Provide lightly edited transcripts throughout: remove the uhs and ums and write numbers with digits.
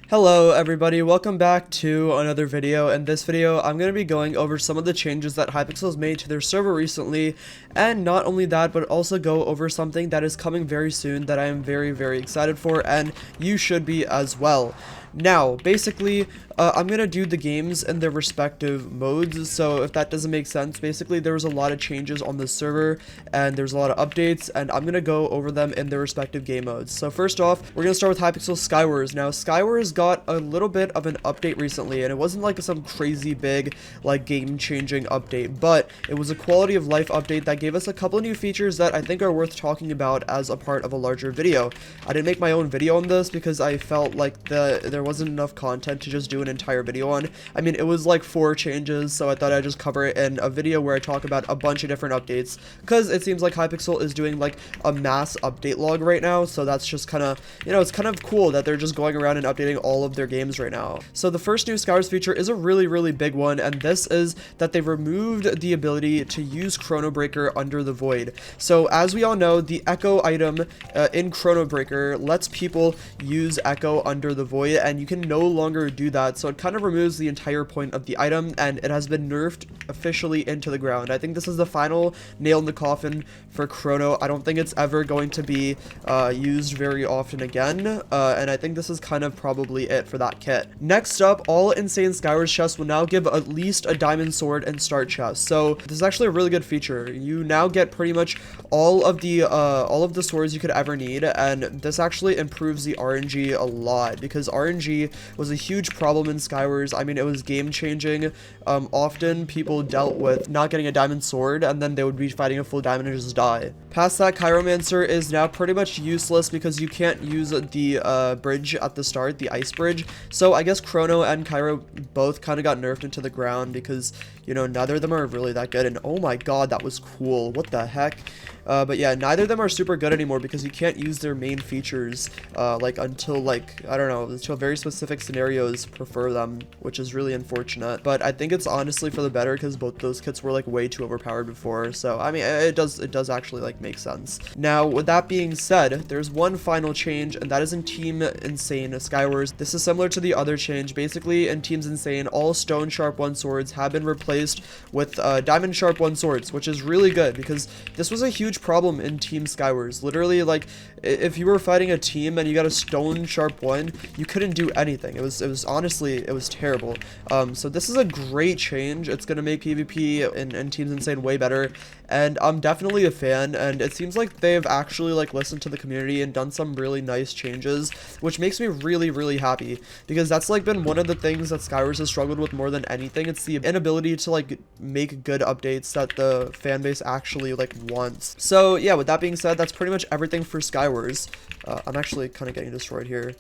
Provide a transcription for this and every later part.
Hello everybody, welcome back to another video. In this video, I'm going to be going over some of the changes that Hypixel has made to their server recently, and not only that, but also go over something that is coming very soon that I am very excited for, and you should be as well. Now, basically, I'm going to do the games in their respective modes, so if that doesn't make sense, basically there was a lot of changes on the server, and there's a lot of updates, and I'm going to go over them in their respective game modes. So first off, we're going to start with Hypixel Skywars. Now, Skywars got a little bit of an update recently, and it wasn't like some crazy big, like, game-changing update, but it was a quality of life update that gave us a couple of new features that I think are worth talking about as a part of a larger video. I didn't make my own video on this because I felt like there wasn't enough content to just do an entire video on. I mean, it was like 4 changes, so I thought I'd just cover it in a video where I talk about a bunch of different updates, because it seems like Hypixel is doing like a mass update log right now, so that's just kind of, you know, it's kind of cool that they're just going around and updating all of their games right now. So the first new Skywars feature is a really big one, and this is that they removed the ability to use Chrono Breaker under the Void. So as we all know, the Echo item in Chrono Breaker lets people use Echo under the Void, and you can no longer do that, so it kind of removes the entire point of the item, and it has been nerfed officially into the ground. I think this is the final nail in the coffin for Chrono. I don't think it's ever going to be used very often again, and I think this is kind of probably it for that kit. Next up, all Insane Skywars chests will now give at least a diamond sword and start chest. So this is actually a really good feature. You now get pretty much all of the swords you could ever need, and this actually improves the RNG a lot, because RNG was a huge problem in Skywars. I mean, it was game changing. Often people dealt with not getting a diamond sword, and then they would be fighting a full diamond and just die. Past that, Chiromancer is now pretty much useless because you can't use the bridge at the start, the ice bridge. So I guess Chrono and Cairo both kind of got nerfed into the ground because, you know, neither of them are really that good. And oh my god, that was cool. What the heck? But yeah, neither of them are super good anymore because you can't use their main features, like, until, like, I don't know, until very specific scenarios prefer them, which is really unfortunate. But I think it's honestly for the better because both those kits were, like, way too overpowered before. So, I mean, it does actually, like, make sense. Now, with that being said, there's one final change, and that is in Team Insane Skywars. This is similar to the other change. Basically, in Teams Insane, all Stone Sharp 1 swords have been replaced with Diamond Sharp 1 swords, which is really good because this was a huge problem in Team Skywars. Literally, like, if you were fighting a team and you got a Stone Sharp 1, you couldn't do anything. It was honestly, it was terrible. So this is a great change. It's gonna make PvP in Teams Insane way better, and I'm definitely a fan, and it seems like they've actually, like, listened to the community and done some really nice changes, which makes me really happy, because that's, like, been one of the things that Skywars has struggled with more than anything. It's the inability to, like, make good updates that the fan base actually, like, wants. So yeah, with that being said, that's pretty much everything for Skywars. I'm actually kind of getting destroyed here.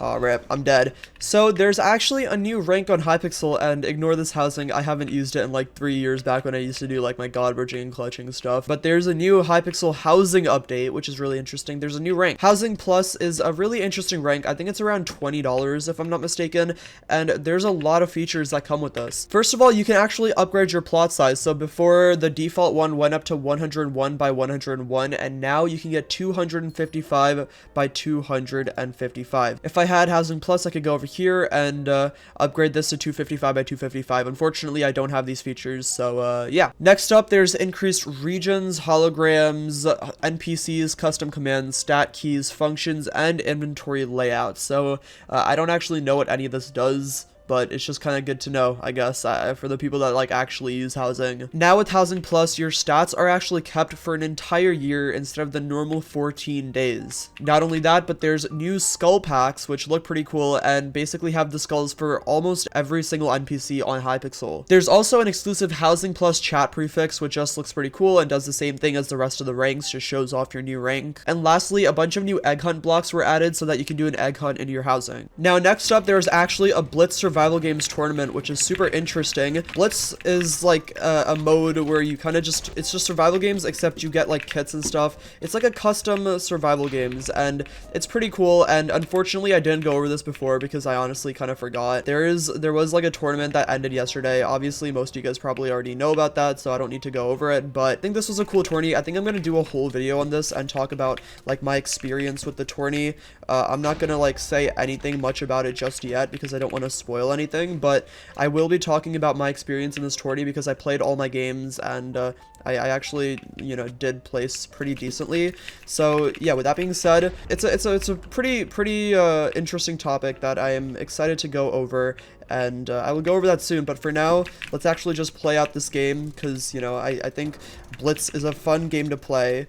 Aw, rip, I'm dead. So there's actually a new rank on Hypixel, and ignore this housing, I haven't used it in like 3 years back when I used to do like my god bridging and clutching stuff. But there's a new Hypixel housing update, which is really interesting. There's a new rank. Housing Plus is a really interesting rank. I think it's around $20 if I'm not mistaken, and there's a lot of features that come with this. First of all, you can actually upgrade your plot size. So before, the default one went up to 101 by 101, and now you can get 255 by 255. If I had Housing Plus, I could go over here and upgrade this to 255 by 255. Unfortunately, I don't have these features, so yeah. Next up, there's increased regions, holograms, NPCs, custom commands, stat keys, functions, and inventory layouts. So I don't actually know what any of this does, but it's just kind of good to know, I guess, for the people that, like, actually use housing. Now with Housing Plus, your stats are actually kept for an entire year instead of the normal 14 days. Not only that, but there's new skull packs, which look pretty cool, and basically have the skulls for almost every single NPC on Hypixel. There's also an exclusive Housing Plus chat prefix, which just looks pretty cool and does the same thing as the rest of the ranks, just shows off your new rank. And lastly, a bunch of new egg hunt blocks were added so that you can do an egg hunt into your housing. Now, next up, there's actually a Blitz survival games tournament, which is super interesting. Blitz is like a mode where you kind of it's just survival games, except you get like kits and stuff. It's like a custom survival games, and it's pretty cool. And unfortunately, I didn't go over this before because I honestly kind of forgot. There was like a tournament that ended yesterday. Obviously, most of you guys probably already know about that, so I don't need to go over it. But I think this was a cool tourney. I think I'm gonna do a whole video on this and talk about like my experience with the tourney. I'm not gonna like say anything much about it just yet because I don't want to spoil anything, but I will be talking about my experience in this tourney because I played all my games, and I actually, you know, did place pretty decently. So yeah, with that being said, it's a pretty interesting topic that I am excited to go over, and I will go over that soon. But for now, let's actually just play out this game because, you know, I think Blitz is a fun game to play.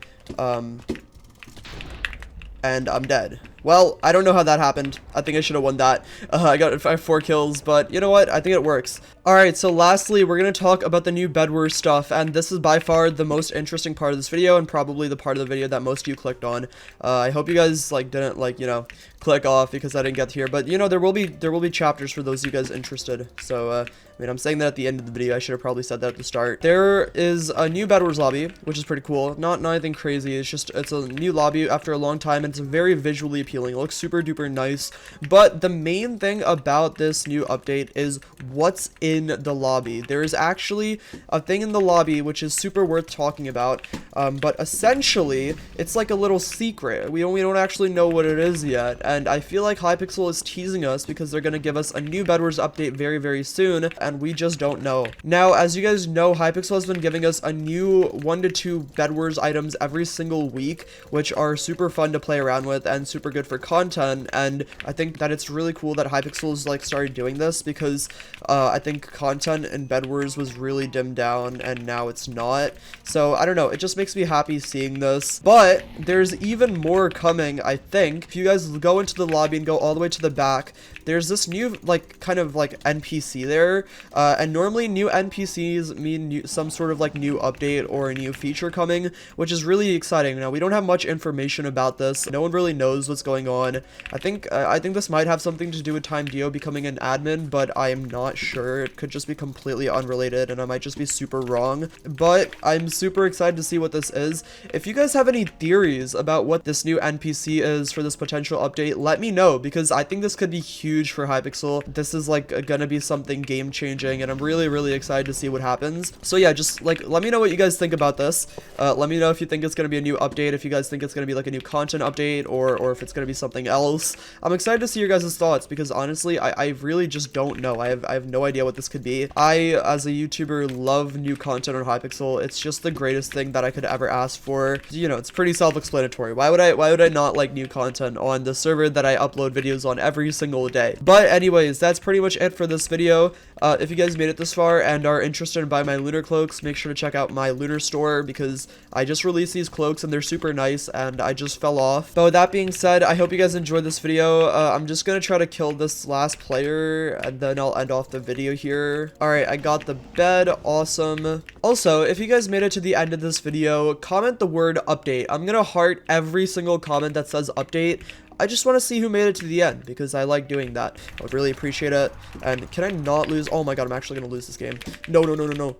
And I'm dead. Well, I don't know how that happened. I think I should have won that. I got 4 kills, but you know what? I think it works. Alright, so lastly, we're going to talk about the new Bedwars stuff, and this is by far the most interesting part of this video, and probably the part of the video that most of you clicked on. I hope you guys, like, didn't, like, you know, click off because I didn't get here, but, you know, there will be chapters for those of you guys interested. So, I mean, I'm saying that at the end of the video. I should have probably said that at the start. There is a new Bedwars lobby, which is pretty cool. Not anything crazy. It's a new lobby after a long time, and it's very visually appealing. It looks super duper nice. But the main thing about this new update is what's in the lobby. There is actually a thing in the lobby which is super worth talking about. But essentially, it's like a little secret. We don't actually know what it is yet, and I feel like Hypixel is teasing us because they're gonna give us a new Bedwars update very, very soon, and we just don't know. Now, as you guys know, Hypixel has been giving us a new 1 to 2 Bedwars items every single week, which are super fun to play around with and super good for content. And I think that it's really cool that Hypixel's like started doing this because I think content in Bedwars was really dimmed down and now it's not. So I don't know, it just makes me happy seeing this. But there's even more coming, I think. If you guys go into the lobby and go all the way to the back, there's this new like kind of like NPC there, and normally new NPCs mean some sort of like new update or a new feature coming, which is really exciting. Now, we don't have much information about this. No one really knows what's going on. I think this might have something to do with Time Dio becoming an admin, but I am not sure. It could just be completely unrelated, and I might just be super wrong. But I'm super excited to see what this is. If you guys have any theories about what this new NPC is for this potential update, let me know, because I think this could be huge for Hypixel. This is like gonna be something game changing, and I'm really excited to see what happens. So yeah, just like let me know what you guys think about this. Let me know if you think it's gonna be a new update, if you guys think it's gonna be like a new content update, or if it's gonna be something else. I'm excited to see your guys' thoughts because honestly, I really just don't know. I have no idea what this could be. I, as a YouTuber, love new content on Hypixel. It's just the greatest thing that I could ever ask for. You know, it's pretty self-explanatory. Why would I not like new content on the server that I upload videos on every single day? But anyways, that's pretty much it for this video. If you guys made it this far and are interested in buying my lunar cloaks, make sure to check out my lunar store because I just released these cloaks and they're super nice and I just fell off. But with that being said, I hope you guys enjoyed this video. I'm just gonna try to kill this last player and then I'll end off the video here. Alright, I got the bed. Awesome. Also, if you guys made it to the end of this video, comment the word update. I'm gonna heart every single comment that says update. I just want to see who made it to the end because I like doing that. I would really appreciate it. And can I not lose? Oh my god, I'm actually going to lose this game. No. No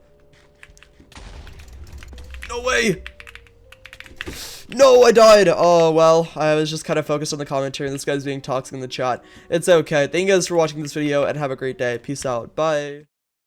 way. No, I died. Oh, well, I was just kind of focused on the commentary and this guy's being toxic in the chat. It's okay. Thank you guys for watching this video and have a great day. Peace out. Bye.